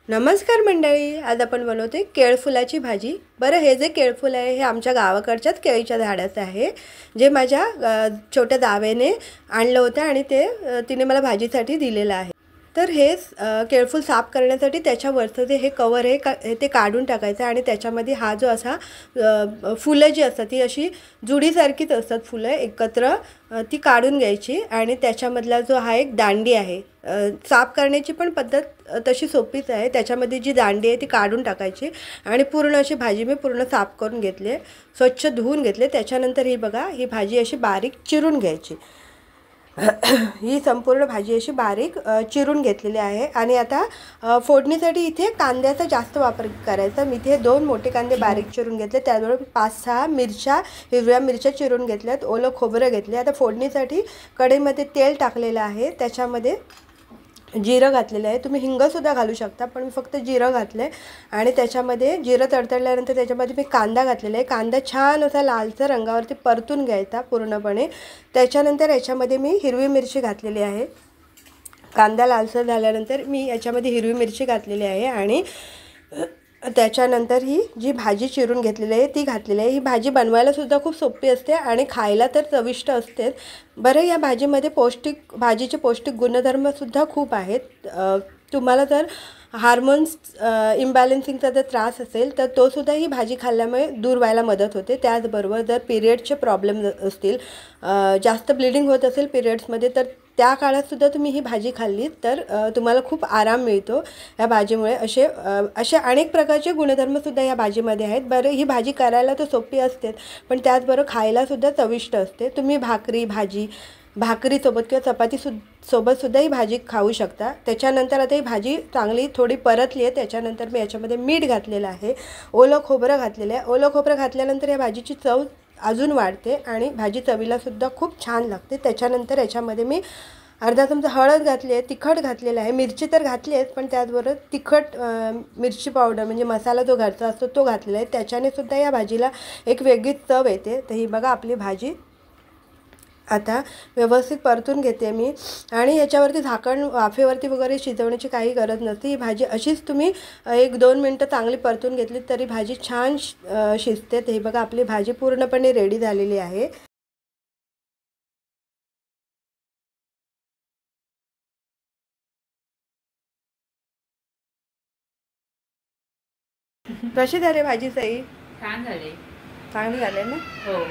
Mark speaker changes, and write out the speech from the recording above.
Speaker 1: नमस्कार मंडळी, आज आपण बनवते केळफुलाची भाजी। बरं, हे जे केळफुल आहे हे आमच्या गावाकडच्याच केळीच्या झाडाचं आहे, जे माझ्या छोट्या जावेने आणलं होतं आणि ते तिने मला भाजीसाठी दिलेलं आहे। तर हे केळफूल साफ करण्यासाठी त्याच्यावरचं जे हे कवर आहे ते काढून टाकायचं आणि त्याच्यामध्ये हा जो असा फुलं जी असतात ती अशी जुडीसारखीच असतात फुलं एकत्र, ती काढून घ्यायची आणि त्याच्यामधला जो हा एक दांडी आहे, साफ करण्याची पण पद्धत तशी सोपीच आहे। त्याच्यामध्ये जी दांडी आहे ती काढून टाकायची आणि पूर्ण अशी भाजी मी पूर्ण साफ करून घेतले, स्वच्छ धुवून घेतले। त्याच्यानंतर ही बघा, ही भाजी अशी बारीक चिरून घ्यायची। ही संपूर्ण भाजी अशी बारीक चिरून घेतलेली आहे। आणि आता फोडणीसाठी इथे कांद्याचा जास्त वापर करायचा। मी इथे 2 मोठे कांदे बारीक चिरून घेतले, त्याचबरोबर 5-6 मिरच्या, हिरव्या मिरच्या चिरून घेतल्यात, ओलं खोबरं घेतले। आता फोडणीसाठी कढईमध्ये तेल टाकलेलं आहे, त्याच्यामध्ये जिरं घातलेलं आहे। तुम्ही हिंगसुद्धा घालू शकता, पण मी फक्त जिरं घातलं आहे। आणि त्याच्यामध्ये जिरं तडतडल्यानंतर त्याच्यामध्ये मी कांदा घातलेला आहे। कांदा छान असा लालसर रंगावरती परतून घ्यायचा पूर्णपणे। त्याच्यानंतर याच्यामध्ये मी हिरवी मिरची घातलेली आहे। कांदा लालसर झाल्यानंतर मी याच्यामध्ये हिरवी मिरची घातलेली आहे आणि त्याच्यानंतर ही जी भाजी चिरून घेतलेली आहे ती घातलेली आहे। ही भाजी बनवायला सुद्धा खूप सोपी असते आणि खायला तर चविष्ट असते। बरं, या भाजीमध्ये भाजीचे पौष्टिक गुणधर्मसुद्धा खूप आहेत। तुम्हाला जर हार्मोन्स इम्बॅलन्सिंगचा जर त्रास असेल तर तोसुद्धा ही भाजी खाल्ल्यामुळे दूर व्हायला मदत होते। त्याचबरोबर जर पिरियडचे प्रॉब्लेम असतील, जास्त ब्लिडिंग होत असेल पिरियड्समध्ये, तर त्या काळातसुद्धा तुम्ही ही भाजी खाल्ली तर तुम्हाला खूप आराम मिळतो या भाजीमुळे। असे अनेक प्रकारचे गुणधर्मसुद्धा या भाजीमध्ये आहेत। बरं, ही भाजी करायला तर सोपी असतेच, पण त्याचबरोबर खायलासुद्धा चविष्ट असते। तुम्ही भाकरीसोबत किंवा सोबतसुद्धा ही भाजी खाऊ शकता। त्याच्यानंतर आता ही भाजी चांगली थोडी परतली आहे, त्याच्यानंतर मी याच्यामध्ये मीठ घातलेलं आहे, ओलं खोबरं घातलेलं आहे। ओलं खोबरं घातल्यानंतर या भाजीची चव अजून वाढते आणि भाजी चवीलासुद्धा खूप छान लागते। त्याच्यानंतर याच्यामध्ये मी अर्धा चमचा हळद घातली आहे, तिखट घातलेलं आहे, मिरची तर घातली आहे, पण त्याचबरोबर तिखट मिरची पावडर म्हणजे मसाला जो घरचा असतो तो घातलेला आहे। त्याच्याने सुद्धा या भाजीला एक वेगळी चव येते। तर ही बघा, आपली भाजी आता व्यवस्थित परतून घेते मी आणि याच्यावरती झाकण वाफेवरती वगैरे शिजवण्याची काही गरज नसते। ही भाजी अशीच तुम्ही 1-2 मिनटं चांगली परतून घेतली तरी भाजी छान शिजते। तर हे बघा, आपली भाजी पूर्णपणे रेडी झालेली आहे। कशी झाली भाजी सई?
Speaker 2: छान झाले.
Speaker 1: चांगली झाली ना?
Speaker 2: हो.